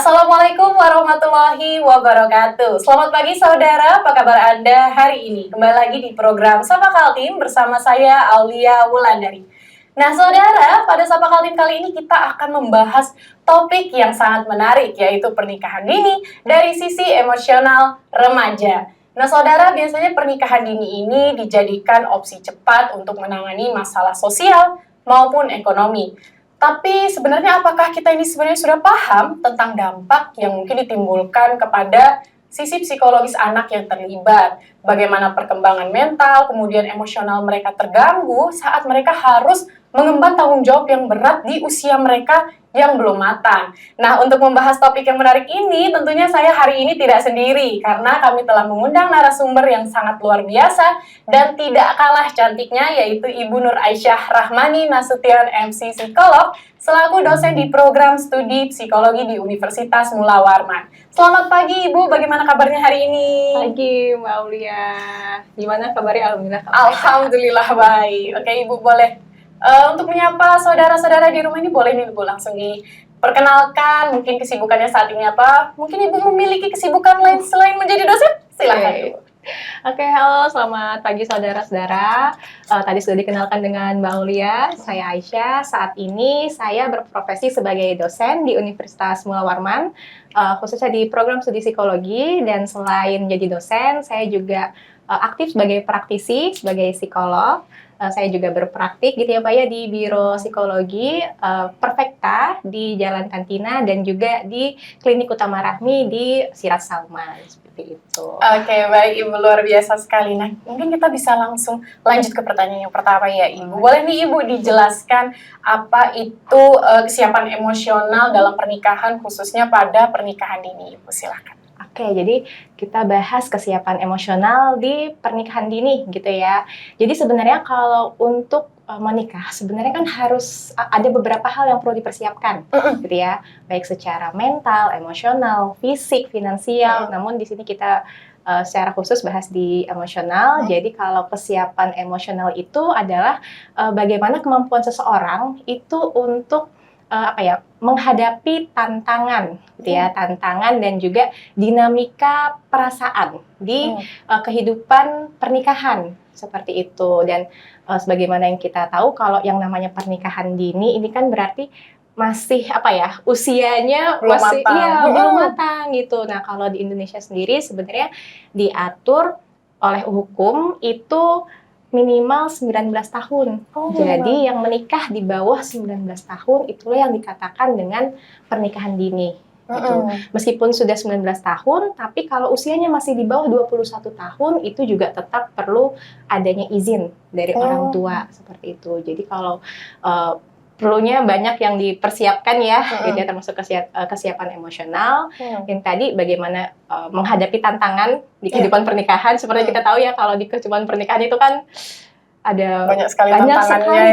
Assalamualaikum warahmatullahi wabarakatuh. Selamat pagi saudara, apa kabar Anda hari ini? Kembali lagi di program Sapa Kaltim bersama saya Aulia Wulandari. Nah saudara, pada Sapa Kaltim kali ini kita akan membahas topik yang sangat menarik, yaitu pernikahan dini dari sisi emosional remaja. Nah saudara, biasanya pernikahan dini ini dijadikan opsi cepat untuk menangani masalah sosial maupun ekonomi. Tapi sebenarnya apakah kita ini sebenarnya sudah paham tentang dampak yang mungkin ditimbulkan kepada sisi psikologis anak yang terlibat? Bagaimana perkembangan mental, kemudian emosional mereka terganggu saat mereka harus mengemban tanggung jawab yang berat di usia mereka yang belum matang. Nah, untuk membahas topik yang menarik ini, tentunya saya hari ini tidak sendiri, karena kami telah mengundang narasumber yang sangat luar biasa dan tidak kalah cantiknya, yaitu Ibu Nur Aisyah Rahmani Nasution MC Psikolog, selaku dosen di program studi psikologi di Universitas Mula Warman. Selamat pagi Ibu, bagaimana kabarnya hari ini? Pagi Mbak Aulia, gimana kabarnya? Alhamdulillah baik. Oke Ibu, boleh untuk menyapa saudara-saudara di rumah ini boleh nih Ibu langsung diperkenalkan, mungkin kesibukannya saat ini apa? Mungkin Ibu memiliki kesibukan lain selain menjadi dosen? Silakan Ibu. Oke, halo, selamat pagi saudara-saudara. Tadi sudah dikenalkan dengan Mbak Aulia, saya Aisyah. Saat ini saya berprofesi sebagai dosen di Universitas Mula Warman, khususnya di program studi psikologi. Dan selain jadi dosen, saya juga aktif sebagai praktisi, sebagai psikolog. Saya juga berpraktik gitu ya Pak ya di Biro Psikologi Perfekta di Jalan Kantina dan juga di Klinik Utama Rahmi di Sirat Salman, seperti itu. Oke, baik Ibu, luar biasa sekali. Nah, mungkin kita bisa langsung lanjut ke pertanyaan yang pertama ya Ibu. Boleh nih Ibu dijelaskan apa itu kesiapan emosional dalam pernikahan, khususnya pada pernikahan dini Ibu, silakan. Oke, jadi kita bahas kesiapan emosional di pernikahan dini gitu ya. Jadi sebenarnya kalau untuk menikah, sebenarnya kan harus ada beberapa hal yang perlu dipersiapkan gitu ya. Baik secara mental, emosional, fisik, finansial. Namun di sini kita secara khusus bahas di emosional. Jadi kalau kesiapan emosional itu adalah bagaimana kemampuan seseorang itu untuk menghadapi tantangan, gitu ya, tantangan dan juga dinamika perasaan di kehidupan pernikahan seperti itu. Dan sebagaimana yang kita tahu, kalau yang namanya pernikahan dini ini kan berarti masih usianya belum masih matang. belum matang gitu. Nah kalau di Indonesia sendiri sebenarnya diatur oleh hukum itu minimal 19 tahun. Jadi yang menikah di bawah 19 tahun itulah yang dikatakan dengan pernikahan dini. Gitu. Meskipun sudah 19 tahun, tapi kalau usianya masih di bawah 21 tahun itu juga tetap perlu adanya izin dari orang tua seperti itu. Jadi kalau perlunya banyak yang dipersiapkan ya, gitu ya, termasuk kesiapan emosional. Yang tadi bagaimana menghadapi tantangan di kehidupan pernikahan. Seperti kita tahu ya, kalau di kehidupan pernikahan itu kan ada banyak sekali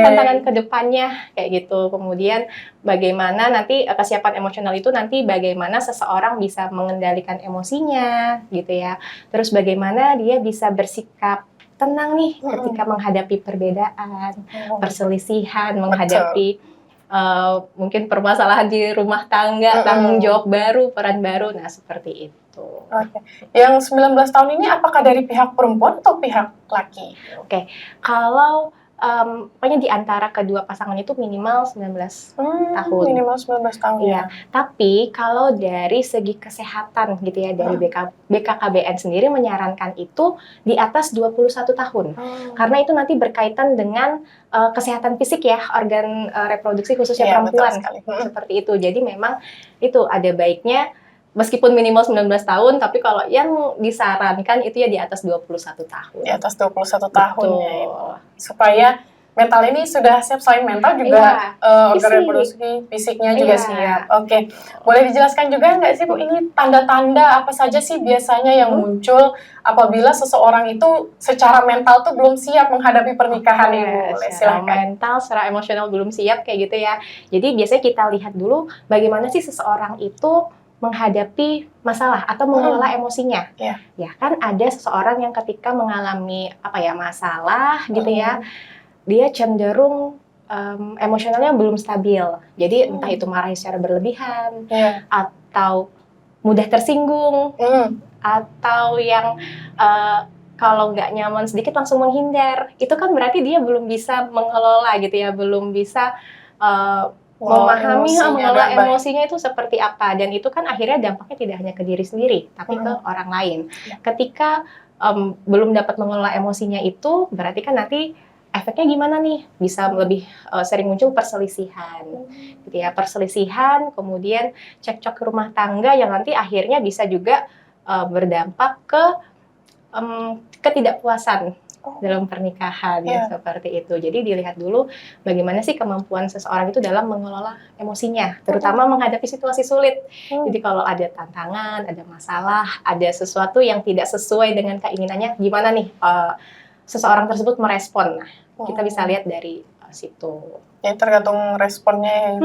tantangan ke depannya kayak gitu. Kemudian bagaimana nanti kesiapan emosional itu nanti bagaimana seseorang bisa mengendalikan emosinya, gitu ya. Terus bagaimana dia bisa bersikap tenang nih ketika menghadapi perbedaan, perselisihan, menghadapi mungkin permasalahan di rumah tangga, tanggung jawab baru, peran baru, nah seperti itu. Oke. Yang 19 tahun ini apakah dari pihak perempuan atau pihak laki? Oke, kalau pokoknya di antara kedua pasangan itu minimal 19 tahun. Minimal 19 tahun ya. Tapi kalau dari segi kesehatan gitu ya, dari BKKBN sendiri menyarankan itu di atas 21 tahun. Karena itu nanti berkaitan dengan kesehatan fisik ya, organ reproduksi khususnya perempuan. Seperti itu. Jadi memang itu ada baiknya meskipun minimal 19 tahun, tapi kalau yang disarankan itu ya di atas 21 tahun. Di atas 21 tahun ya Ibu. Supaya mental ini sudah siap, selain mental juga organ reproduksi fisiknya juga siap. Oke, boleh dijelaskan juga nggak sih Bu, ini tanda-tanda apa saja sih biasanya yang muncul apabila seseorang itu secara mental tuh belum siap menghadapi pernikahan Ibu? Secara mental, secara emosional belum siap kayak gitu ya. Jadi biasanya kita lihat dulu bagaimana sih seseorang itu menghadapi masalah atau mengelola emosinya. Ya kan ada seseorang yang ketika mengalami masalah gitu ya, dia cenderung emosionalnya belum stabil. Jadi entah itu marah secara berlebihan atau mudah tersinggung, atau yang kalau nggak nyaman sedikit langsung menghindar, itu kan berarti dia belum bisa mengelola gitu ya, belum bisa memahami mengelola emosinya itu seperti apa, dan itu kan akhirnya dampaknya tidak hanya ke diri sendiri, tapi ke orang lain. Ketika belum dapat mengelola emosinya itu, berarti kan nanti efeknya gimana nih? Bisa lebih sering muncul perselisihan, gitu ya, perselisihan, kemudian cekcok rumah tangga yang nanti akhirnya bisa juga berdampak ke ketidakpuasan dalam pernikahan, ya, seperti itu. Jadi dilihat dulu bagaimana sih kemampuan seseorang itu dalam mengelola emosinya, terutama menghadapi situasi sulit. Jadi kalau ada tantangan, ada masalah, ada sesuatu yang tidak sesuai dengan keinginannya, gimana nih seseorang tersebut merespon. Nah, kita bisa lihat dari situ. Ya, tergantung responnya.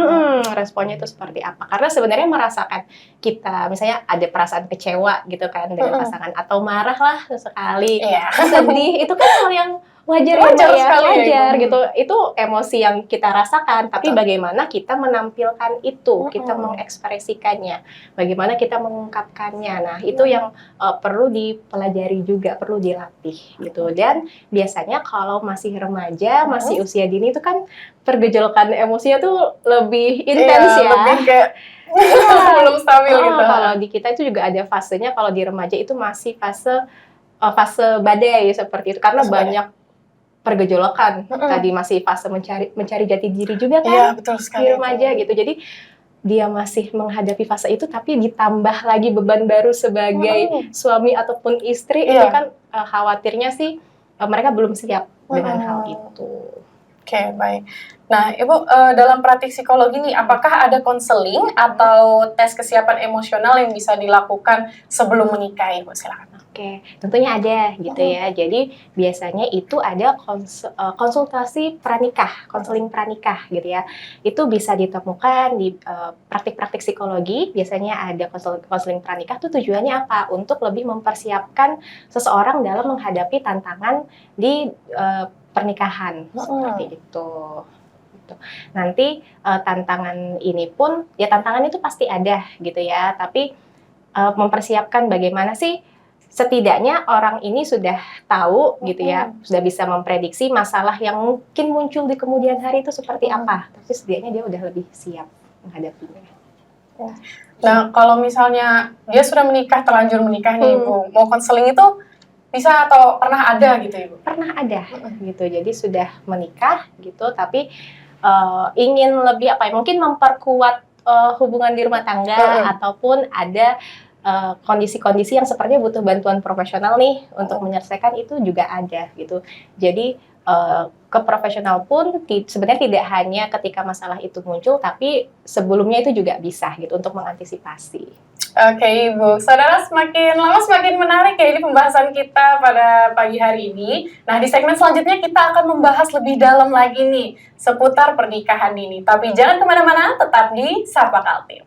Responnya itu seperti apa? Karena sebenarnya merasakan kita, misalnya ada perasaan kecewa gitu kan dengan pasangan, atau marah lah sesekali, sedih, itu kan hal yang wajar ya, gitu. Itu emosi yang kita rasakan, tapi bagaimana kita menampilkan itu, kita mengekspresikannya, bagaimana kita mengungkapkannya. Nah, itu yang perlu dipelajari juga, perlu dilatih gitu. Dan biasanya kalau masih remaja, masih usia dini itu kan pergejolakan emosinya tuh lebih intens, ya. Lebih kayak belum stabil gitu. Kalau di kita itu juga ada fasenya, kalau di remaja itu masih fase badai seperti itu, karena banyak pergejolakan. Tadi masih fase mencari jati diri juga kan, betul sekali, di remaja gitu. Jadi dia masih menghadapi fase itu, tapi ditambah lagi beban baru sebagai suami ataupun istri, itu kan khawatirnya sih mereka belum siap dengan hal itu. Oke, baik. Nah, Ibu, dalam praktik psikologi nih, apakah ada konseling atau tes kesiapan emosional yang bisa dilakukan sebelum menikah, Ibu? Silakan. Oke, tentunya ada gitu ya. Jadi biasanya itu ada konsultasi pranikah, konseling pranikah gitu ya. Itu bisa ditemukan di praktik-praktik psikologi. Biasanya ada konseling pranikah tuh tujuannya apa? Untuk lebih mempersiapkan seseorang dalam menghadapi tantangan di pernikahan, seperti itu. Nanti tantangan ini pun, ya tantangan itu pasti ada gitu ya, tapi mempersiapkan bagaimana sih setidaknya orang ini sudah tahu gitu ya, sudah bisa memprediksi masalah yang mungkin muncul di kemudian hari itu seperti apa, tapi setidaknya dia udah lebih siap menghadapinya. Nah, kalau misalnya dia sudah menikah, terlanjur menikah nih, Ibu, mau konseling itu bisa atau pernah ada gitu, Ibu? Pernah ada gitu, jadi sudah menikah gitu, tapi ingin lebih apa ya, mungkin memperkuat hubungan di rumah tangga, ataupun ada kondisi-kondisi yang sepertinya butuh bantuan profesional nih untuk menyelesaikan, itu juga ada gitu. Jadi ke profesional pun sebenarnya tidak hanya ketika masalah itu muncul, tapi sebelumnya itu juga bisa gitu untuk mengantisipasi. Oke, Ibu. Saudara, semakin lama semakin menarik ya ini pembahasan kita pada pagi hari ini. Nah, di segmen selanjutnya kita akan membahas lebih dalam lagi nih seputar pernikahan dini. Tapi jangan kemana-mana, tetap di Sapa Kaltim.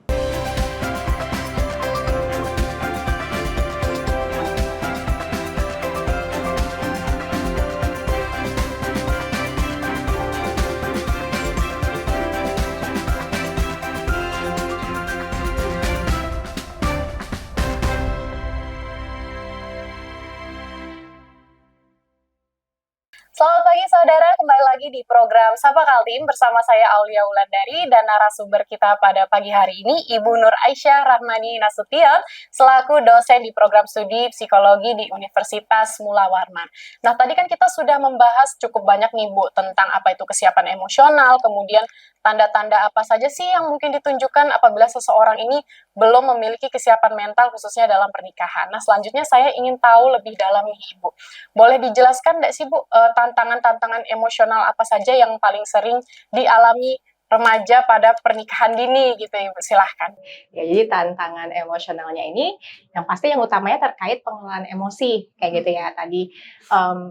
Selamat pagi saudara, kembali lagi di program Sapa Kaltim bersama saya Aulia Wulandari dan narasumber kita pada pagi hari ini Ibu Nur Aisyah Rahmani Nasution selaku dosen di program studi psikologi di Universitas Mula Warman. Nah, tadi kan kita sudah membahas cukup banyak nih Bu tentang apa itu kesiapan emosional, kemudian tanda-tanda apa saja sih yang mungkin ditunjukkan apabila seseorang ini belum memiliki kesiapan mental khususnya dalam pernikahan. Nah, selanjutnya saya ingin tahu lebih dalam nih Ibu. Boleh dijelaskan nggak sih Bu tantangan-tantangan emosional apa saja yang paling sering dialami remaja pada pernikahan dini gitu Ibu, silahkan. Ya, jadi tantangan emosionalnya ini yang pasti yang utamanya terkait pengelolaan emosi kayak gitu ya. Tadi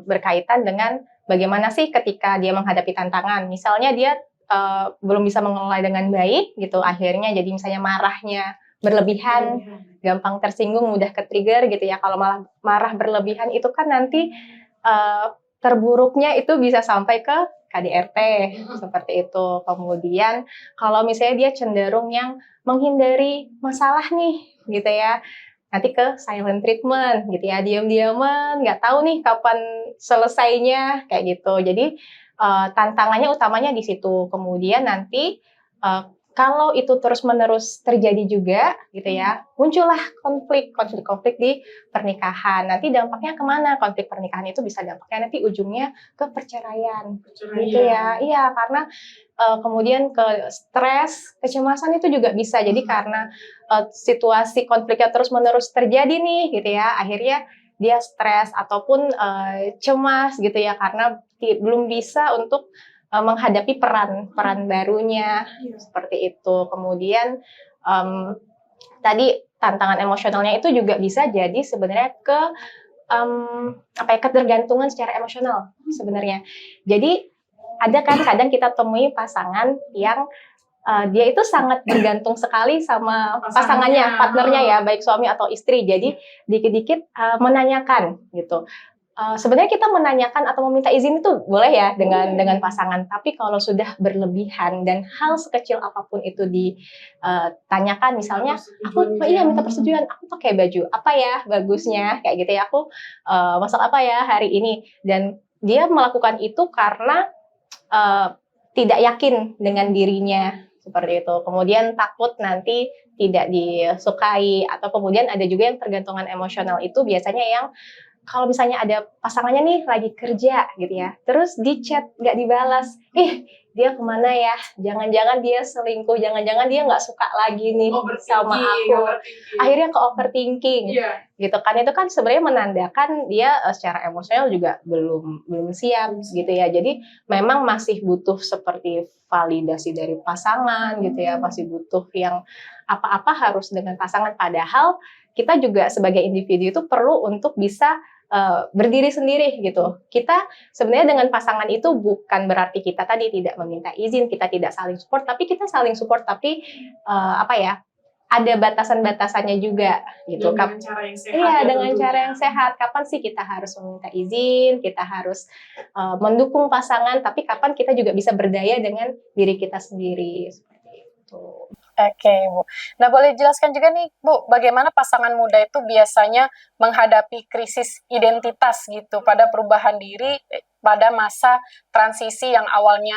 berkaitan dengan bagaimana sih ketika dia menghadapi tantangan. Misalnya dia belum bisa mengelola dengan baik gitu, akhirnya jadi misalnya marahnya berlebihan, gampang tersinggung, mudah ke-trigger gitu ya. Kalau malah marah berlebihan itu kan nanti terburuknya itu bisa sampai ke KDRT seperti itu. Kemudian kalau misalnya dia cenderung yang menghindari masalah nih gitu ya, nanti ke silent treatment gitu ya, diam-diaman, nggak tahu nih kapan selesainya kayak gitu. Jadi tantangannya utamanya di situ. Kemudian nanti eh, kalau itu terus-menerus terjadi juga gitu ya, muncullah konflik di pernikahan. Nanti dampaknya kemana? Konflik pernikahan itu bisa dampaknya nanti ujungnya ke perceraian. Gitu ya. Iya, karena kemudian ke stres, kecemasan itu juga bisa. Jadi karena situasi konfliknya terus-menerus terjadi nih gitu ya, akhirnya dia stres ataupun cemas gitu ya karena belum bisa untuk menghadapi peran barunya seperti itu. Kemudian tadi tantangan emosionalnya itu juga bisa jadi sebenarnya ke ketergantungan secara emosional sebenarnya. Jadi ada kan kadang kita temui pasangan yang dia itu sangat bergantung sekali sama pasangannya, partnernya ya, baik suami atau istri. Jadi dikit-dikit menanyakan gitu. Sebenarnya kita menanyakan atau meminta izin itu boleh ya dengan pasangan, tapi kalau sudah berlebihan dan hal sekecil apapun itu ditanyakan, misalnya aku minta persetujuan, aku pakai baju apa ya bagusnya kayak gitu ya, aku masak apa ya hari ini, dan dia melakukan itu karena tidak yakin dengan dirinya seperti itu. Kemudian takut nanti tidak disukai, atau kemudian ada juga yang tergantungan emosional itu biasanya yang kalau misalnya ada pasangannya nih lagi kerja gitu ya, terus di chat nggak dibalas, dia kemana ya? Jangan-jangan dia selingkuh, jangan-jangan dia nggak suka lagi nih sama aku. Akhirnya ke overthinking, gitu kan? Itu kan sebenarnya menandakan dia secara emosional juga belum siap gitu ya. Jadi memang masih butuh seperti validasi dari pasangan gitu ya, masih butuh yang apa-apa harus dengan pasangan. Padahal kita juga sebagai individu itu perlu untuk bisa berdiri sendiri gitu. Kita sebenarnya dengan pasangan itu bukan berarti kita tadi tidak meminta izin, kita tidak saling support, tapi kita saling support, tapi ada batasan-batasannya juga gitu. Dengan cara yang sehat. Iya, dengan cara yang sehat. Kapan sih kita harus meminta izin, kita harus mendukung pasangan, tapi kapan kita juga bisa berdaya dengan diri kita sendiri seperti itu. Oke, Bu. Nah, boleh jelaskan juga nih, Bu, bagaimana pasangan muda itu biasanya menghadapi krisis identitas gitu pada perubahan diri pada masa transisi yang awalnya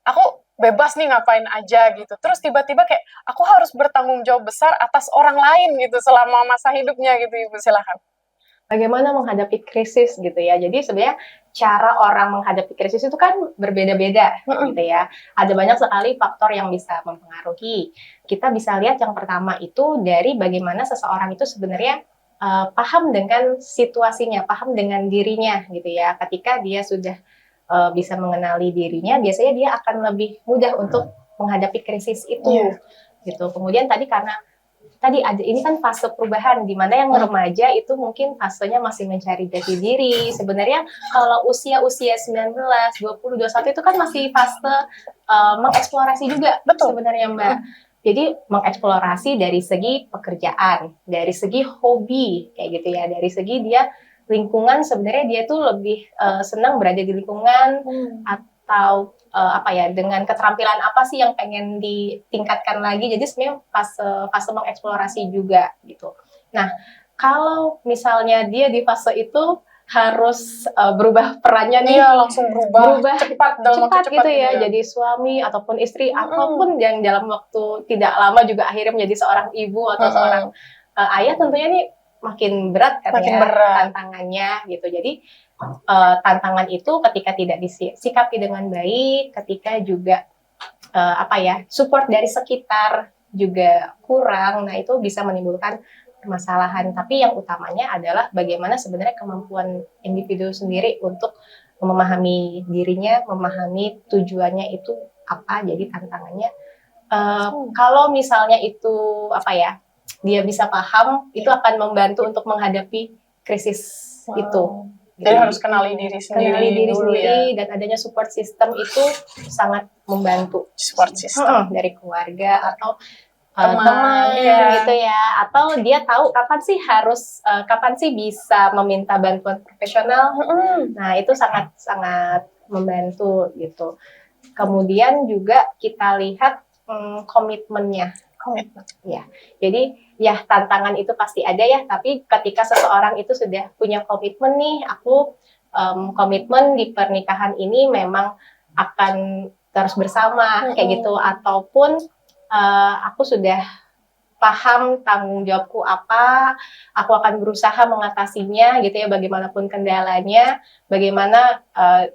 aku bebas nih ngapain aja gitu. Terus tiba-tiba kayak aku harus bertanggung jawab besar atas orang lain gitu selama masa hidupnya gitu, Ibu. Silakan. Bagaimana menghadapi krisis gitu ya. Jadi sebenarnya cara orang menghadapi krisis itu kan berbeda-beda gitu ya. Ada banyak sekali faktor yang bisa mempengaruhi. Kita bisa lihat yang pertama itu dari bagaimana seseorang itu sebenarnya paham dengan situasinya, paham dengan dirinya gitu ya. Ketika dia sudah bisa mengenali dirinya, biasanya dia akan lebih mudah untuk menghadapi krisis itu gitu. Kemudian tadi karena ada ini kan fase perubahan di mana yang remaja itu mungkin fasenya masih mencari jati diri. Sebenarnya kalau usia-usia 19, 20, 21 itu kan masih fase mengeksplorasi juga. Betul sebenarnya, Mbak. Jadi mengeksplorasi dari segi pekerjaan, dari segi hobi kayak gitu ya, dari segi dia lingkungan, sebenarnya dia tuh lebih senang berada di lingkungan atau dengan keterampilan apa sih yang pengen ditingkatkan lagi. Jadi sebenarnya fase mengeksplorasi juga gitu. Nah, kalau misalnya dia di fase itu harus berubah perannya nih, langsung berubah cepat gitu ya, jadi suami ataupun istri ataupun yang dalam waktu tidak lama juga akhirnya menjadi seorang ibu atau seorang ayah, tentunya nih makin berat kan tantangannya gitu. Jadi tantangan itu ketika tidak disikapi dengan baik, ketika juga support dari sekitar juga kurang, nah itu bisa menimbulkan permasalahan. Tapi yang utamanya adalah bagaimana sebenarnya kemampuan individu sendiri untuk memahami dirinya, memahami tujuannya itu apa. Jadi tantangannya kalau misalnya itu dia bisa paham, itu akan membantu untuk menghadapi krisis itu. Jadi harus kenali diri sendiri, dan adanya support system itu sangat membantu. Support system dari keluarga atau teman, gitu ya, atau dia tahu kapan sih bisa meminta bantuan profesional. Nah, itu sangat membantu gitu. Kemudian juga kita lihat komitmennya. Komitmen. Ya, jadi ya tantangan itu pasti ada ya, tapi ketika seseorang itu sudah punya komitmen nih, aku komitmen di pernikahan ini memang akan terus bersama kayak gitu, ataupun aku sudah paham tanggung jawabku apa, aku akan berusaha mengatasinya gitu ya, bagaimanapun kendalanya, bagaimana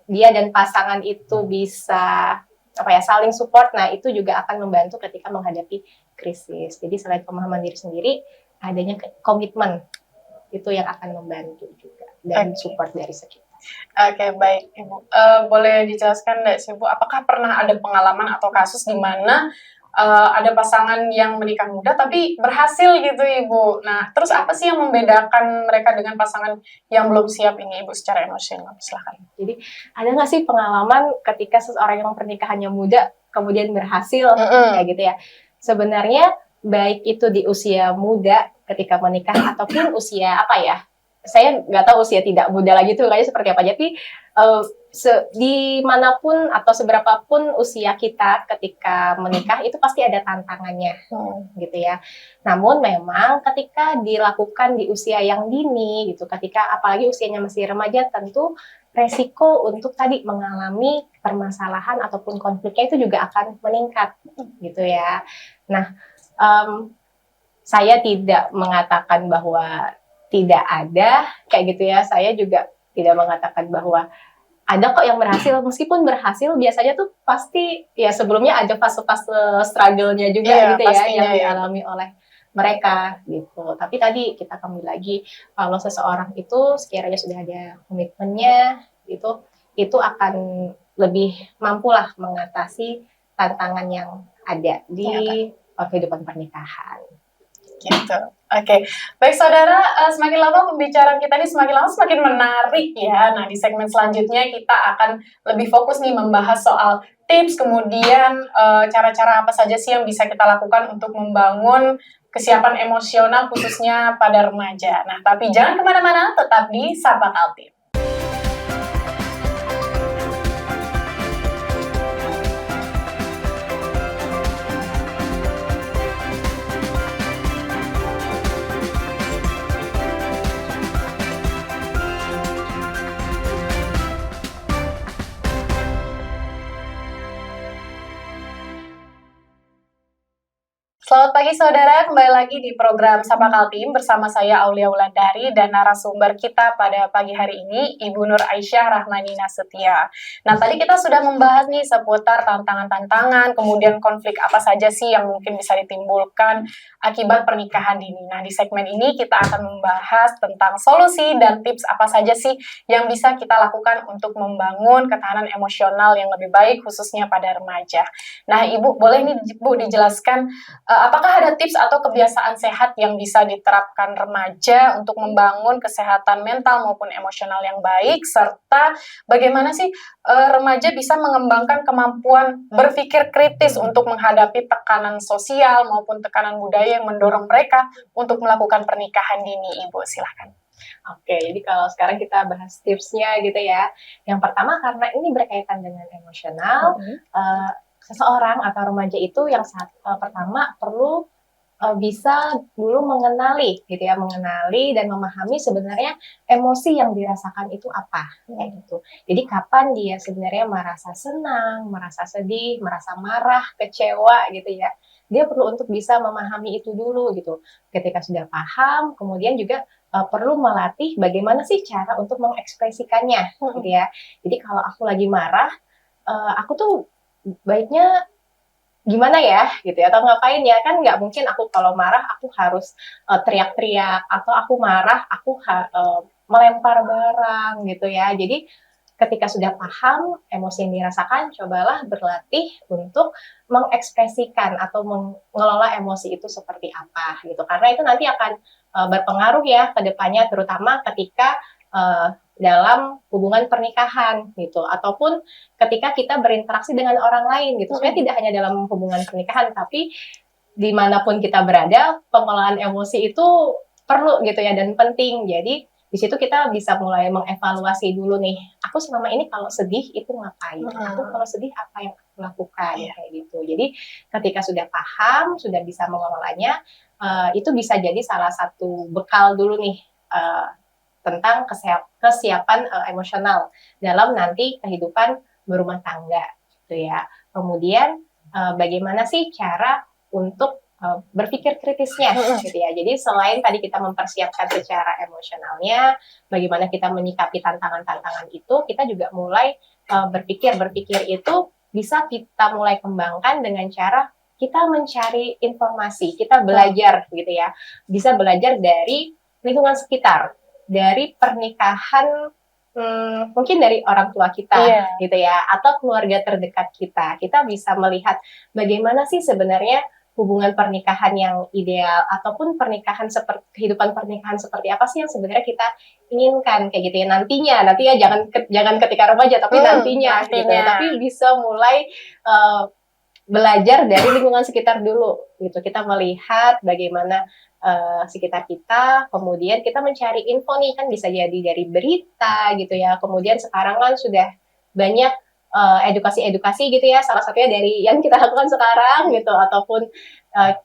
dia dan pasangan itu bisa saling support. Nah, itu juga akan membantu ketika menghadapi krisis. Jadi selain pemahaman diri sendiri, adanya komitmen itu yang akan membantu juga, dan support dari sekitar. Oke, baik Ibu. Boleh dijelaskan nggak sih Bu, apakah pernah ada pengalaman atau kasus di mana ada pasangan yang menikah muda tapi berhasil gitu Ibu. Nah, terus apa sih yang membedakan mereka dengan pasangan yang belum siap ini Ibu secara emosional? Silahkan. Jadi ada nggak sih pengalaman ketika seseorang yang pernikahannya muda kemudian berhasil kayak gitu ya? Sebenarnya baik itu di usia muda ketika menikah ataupun usia apa ya? Saya nggak tahu usia tidak muda lagi tuh kayaknya seperti apa. Jadi dimanapun atau seberapapun usia kita ketika menikah itu pasti ada tantangannya gitu ya. Namun memang ketika dilakukan di usia yang dini gitu, ketika apalagi usianya masih remaja, tentu resiko untuk tadi mengalami permasalahan ataupun konfliknya itu juga akan meningkat gitu ya. Nah, saya tidak mengatakan bahwa tidak ada kayak gitu ya. Saya juga tidak mengatakan bahwa ada kok yang berhasil. Meskipun berhasil biasanya tuh pasti ya sebelumnya ada fase-fase struggle-nya juga gitu ya yang dialami oleh mereka gitu. Tapi tadi kita kembali lagi, kalau seseorang itu sekiranya sudah ada komitmennya gitu, itu akan lebih mampulah mengatasi tantangan yang ada di kehidupan pernikahan. Gitu. Oke. Baik saudara, semakin lama pembicaraan kita ini semakin lama semakin menarik ya. Nah, di segmen selanjutnya kita akan lebih fokus nih membahas soal tips, kemudian cara-cara apa saja sih yang bisa kita lakukan untuk membangun kesiapan emosional khususnya pada remaja. Nah, tapi jangan kemana-mana, tetap di Sapa Kaltim. Selamat pagi saudara, kembali lagi di program Sapa Kaltim bersama saya Aulia Wulandari dan narasumber kita pada pagi hari ini Ibu Nur Aisyah Rahmani Nasutia. Nah, tadi kita sudah membahas nih seputar tantangan-tantangan, kemudian konflik apa saja sih yang mungkin bisa ditimbulkan akibat pernikahan dini. Nah, di segmen ini kita akan membahas tentang solusi dan tips apa saja sih yang bisa kita lakukan untuk membangun ketahanan emosional yang lebih baik khususnya pada remaja. Nah, Ibu, boleh nih Bu dijelaskan apakah ada tips atau kebiasaan sehat yang bisa diterapkan remaja untuk membangun kesehatan mental maupun emosional yang baik, serta bagaimana sih remaja bisa mengembangkan kemampuan berpikir kritis untuk menghadapi tekanan sosial maupun tekanan budaya yang mendorong mereka untuk melakukan pernikahan dini, Ibu? Silahkan. Oke, jadi kalau sekarang kita bahas tipsnya gitu ya. Yang pertama, karena ini berkaitan dengan emosional, seseorang atau remaja itu yang pertama perlu bisa dulu mengenali gitu ya, mengenali dan memahami sebenarnya emosi yang dirasakan itu apa kayak gitu. Jadi kapan dia sebenarnya merasa senang, merasa sedih, merasa marah, kecewa gitu ya. Dia perlu untuk bisa memahami itu dulu gitu. Ketika sudah paham, kemudian juga perlu melatih bagaimana sih cara untuk mengekspresikannya gitu ya. Jadi kalau aku lagi marah, aku tuh baiknya gimana ya gitu ya, atau ngapain ya, kan nggak mungkin aku kalau marah aku harus teriak-teriak, atau aku marah aku melempar barang gitu ya. Jadi ketika sudah paham emosi yang dirasakan, cobalah berlatih untuk mengekspresikan atau mengelola emosi itu seperti apa gitu, karena itu nanti akan berpengaruh ya ke depannya, terutama ketika dalam hubungan pernikahan gitu, ataupun ketika kita berinteraksi dengan orang lain gitu. Sebenarnya tidak hanya dalam hubungan pernikahan, tapi dimanapun kita berada, pengelolaan emosi itu perlu gitu ya dan penting. Jadi di situ kita bisa mulai mengevaluasi dulu nih, aku selama ini kalau sedih itu ngapain? Aku kalau sedih apa yang aku lakukan? Kayak gitu. Jadi ketika sudah paham, sudah bisa mengelolanya, itu bisa jadi salah satu bekal dulu nih tentang kesiapan emosional dalam nanti kehidupan berumah tangga, gitu ya. Kemudian bagaimana sih cara untuk berpikir kritisnya, gitu ya. Jadi selain tadi kita mempersiapkan secara emosionalnya, bagaimana kita menyikapi tantangan-tantangan itu, kita juga mulai berpikir itu bisa kita mulai kembangkan dengan cara kita mencari informasi, kita belajar, gitu ya. Bisa belajar dari lingkungan sekitar, dari pernikahan mungkin dari orang tua kita, gitu ya, atau keluarga terdekat kita. Kita bisa melihat bagaimana sih sebenarnya hubungan pernikahan yang ideal ataupun kehidupan pernikahan seperti apa sih yang sebenarnya kita inginkan kayak gitu ya nantinya jangan ketika remaja tapi nantinya gitu, tapi bisa mulai belajar dari lingkungan sekitar dulu gitu. Kita melihat bagaimana sekitar kita, kemudian kita mencari info nih, kan bisa jadi dari berita gitu ya. Kemudian sekarang kan sudah banyak edukasi-edukasi gitu ya, salah satunya dari yang kita lakukan sekarang gitu, ataupun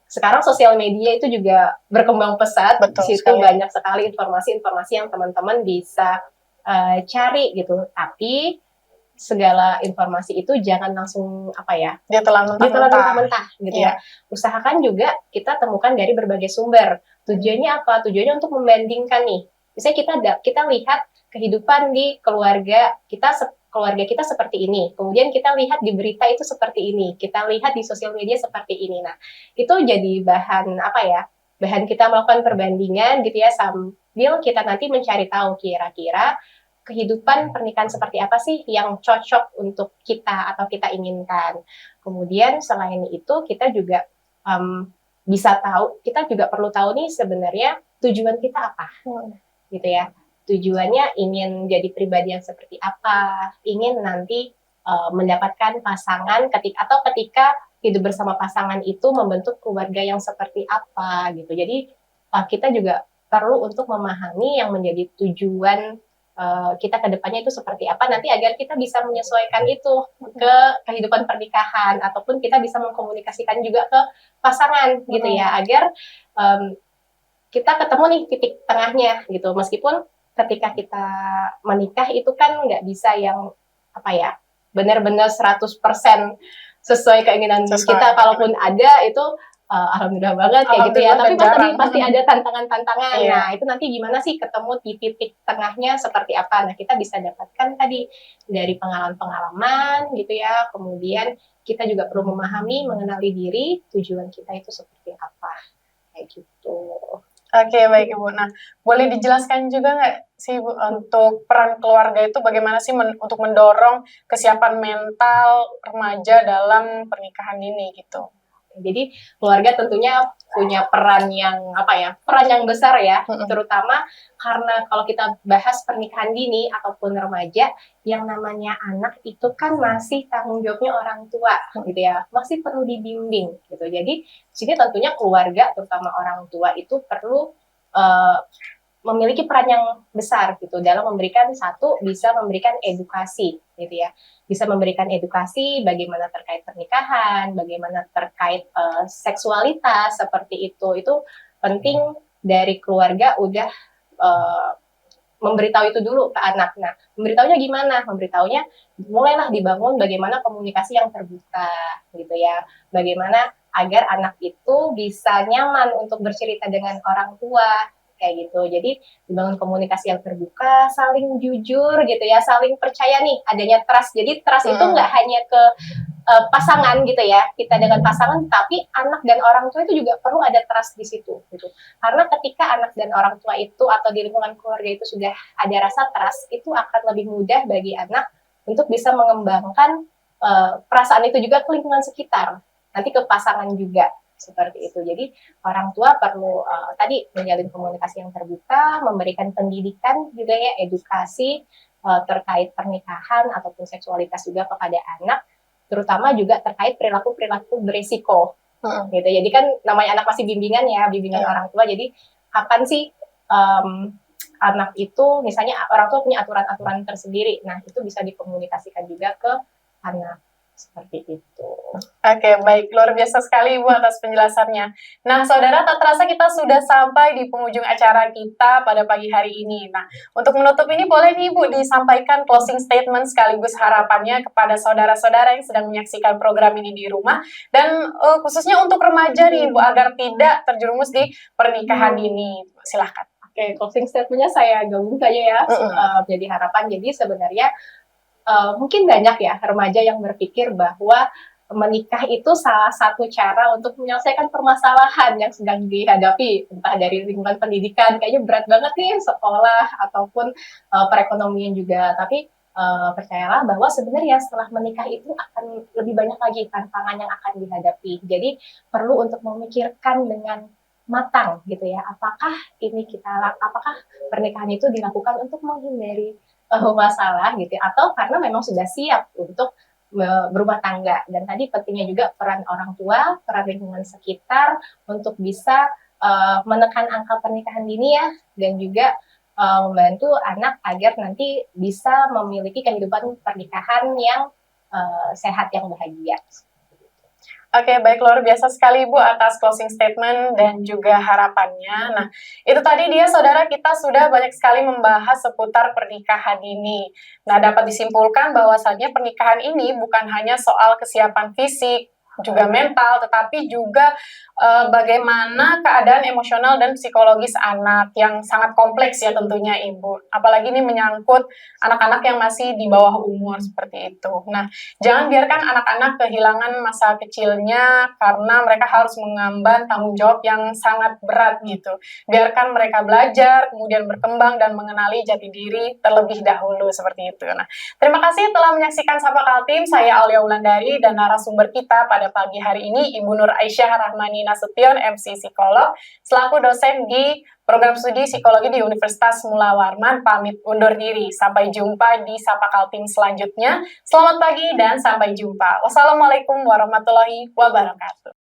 sekarang sosial media itu juga berkembang pesat. Di situ banyak sekali informasi-informasi yang teman-teman bisa cari gitu. Tapi segala informasi itu jangan langsung ditelan mentah-mentah gitu ya. Usahakan juga kita temukan dari berbagai sumber. Tujuannya apa? Tujuannya untuk membandingkan nih. Misalnya kita lihat kehidupan di keluarga kita seperti ini. Kemudian kita lihat di berita itu seperti ini. Kita lihat di sosial media seperti ini. Nah, itu jadi bahan bahan kita melakukan perbandingan gitu ya, sambil kita nanti mencari tahu kira-kira kehidupan pernikahan seperti apa sih yang cocok untuk kita atau kita inginkan. Kemudian selain itu kita juga kita juga perlu tahu nih sebenarnya tujuan kita apa, gitu ya. Tujuannya ingin jadi pribadi yang seperti apa, ingin nanti mendapatkan pasangan ketika hidup bersama pasangan itu membentuk keluarga yang seperti apa gitu. Jadi kita juga perlu untuk memahami yang menjadi tujuan kita ke depannya itu seperti apa nanti agar kita bisa menyesuaikan itu ke kehidupan pernikahan ataupun kita bisa mengkomunikasikan juga ke pasangan gitu ya, agar kita ketemu nih titik tengahnya gitu. Meskipun ketika kita menikah itu kan nggak bisa yang benar-benar 100% sesuai keinginan kita. Kalaupun ada itu alhamdulillah banget kayak gitu ya, tapi pasti ada tantangan-tantangan. Nah, itu nanti gimana sih ketemu di titik tengahnya seperti apa. Nah, kita bisa dapatkan tadi dari pengalaman-pengalaman gitu ya. Kemudian kita juga perlu memahami, mengenali diri, tujuan kita itu seperti apa. Kayak gitu. Oke, baik Ibu. Nah, boleh dijelaskan juga nggak sih Bu, untuk peran keluarga itu bagaimana sih untuk mendorong kesiapan mental remaja dalam pernikahan dini gitu? Jadi keluarga tentunya punya peran yang besar ya, terutama karena kalau kita bahas pernikahan dini ataupun remaja, yang namanya anak itu kan masih tanggung jawabnya orang tua gitu ya, masih perlu dibimbing gitu. Jadi di sini tentunya keluarga terutama orang tua itu perlu memiliki peran yang besar gitu dalam bisa memberikan edukasi gitu ya, bisa memberikan edukasi bagaimana terkait pernikahan, bagaimana terkait seksualitas seperti itu penting dari keluarga udah memberitahu itu dulu ke anak. Nah, memberitahunya gimana? Memberitahunya mulailah dibangun bagaimana komunikasi yang terbuka gitu ya, bagaimana agar anak itu bisa nyaman untuk bercerita dengan orang tua kayak gitu. Jadi dibangun komunikasi yang terbuka, saling jujur gitu ya, saling percaya nih, adanya trust. Jadi trust itu nggak hanya ke pasangan gitu ya, kita dengan pasangan, tapi anak dan orang tua itu juga perlu ada trust di situ gitu. Karena ketika anak dan orang tua itu atau di lingkungan keluarga itu sudah ada rasa trust, itu akan lebih mudah bagi anak untuk bisa mengembangkan perasaan itu juga ke lingkungan sekitar, nanti ke pasangan juga. Seperti itu. Jadi orang tua perlu tadi menjalin komunikasi yang terbuka, memberikan pendidikan juga ya, edukasi terkait pernikahan ataupun seksualitas juga kepada anak, terutama juga terkait perilaku-perilaku berisiko gitu. Jadi kan namanya anak masih bimbingan ya, bimbingan orang tua. Jadi kapan sih anak itu, misalnya orang tua punya aturan-aturan tersendiri, nah itu bisa dikomunikasikan juga ke anak. Seperti itu. Oke, baik. Luar biasa sekali Ibu atas penjelasannya. Nah, saudara, tak terasa kita sudah sampai di penghujung acara kita pada pagi hari ini. Nah, untuk menutup ini boleh nih Ibu disampaikan closing statement sekaligus harapannya kepada saudara-saudara yang sedang menyaksikan program ini di rumah. Dan khususnya untuk remaja nih Ibu, agar tidak terjerumus di pernikahan dini. Silahkan. Oke, closing statement-nya saya gabung saja ya, jadi harapan. Jadi sebenarnya mungkin banyak ya remaja yang berpikir bahwa menikah itu salah satu cara untuk menyelesaikan permasalahan yang sedang dihadapi, entah dari lingkungan pendidikan, kayaknya berat banget nih sekolah ataupun perekonomian juga. Tapi percayalah bahwa sebenarnya setelah menikah itu akan lebih banyak lagi tantangan yang akan dihadapi. Jadi perlu untuk memikirkan dengan matang gitu ya. Apakah pernikahan itu dilakukan untuk menghindari masalah gitu ya, atau karena memang sudah siap untuk berumah tangga. Dan tadi pentingnya juga peran orang tua, peran lingkungan sekitar untuk bisa menekan angka pernikahan dini ya, dan juga membantu anak agar nanti bisa memiliki kehidupan pernikahan yang sehat, yang bahagia. Oke, baik, luar biasa sekali Ibu atas closing statement dan juga harapannya. Nah, itu tadi dia saudara, kita sudah banyak sekali membahas seputar pernikahan ini. Nah, dapat disimpulkan bahwasannya pernikahan ini bukan hanya soal kesiapan fisik, juga mental, tetapi juga bagaimana keadaan emosional dan psikologis anak yang sangat kompleks ya tentunya Ibu. Apalagi ini menyangkut anak-anak yang masih di bawah umur seperti itu. Nah, jangan biarkan anak-anak kehilangan masa kecilnya karena mereka harus mengemban tanggung jawab yang sangat berat gitu. Biarkan mereka belajar, kemudian berkembang dan mengenali jati diri terlebih dahulu seperti itu. Nah, terima kasih telah menyaksikan Sapa Kaltim. Saya Aulia Wulandari dan narasumber kita pada pagi hari ini Ibu Nur Aisyah Rahmani Nasution, MC Psikolog, selaku dosen di Program Studi Psikologi di Universitas Mula Warman, pamit undur diri. Sampai jumpa di Sapa Kaltim selanjutnya. Selamat pagi dan sampai jumpa. Wassalamualaikum warahmatullahi wabarakatuh.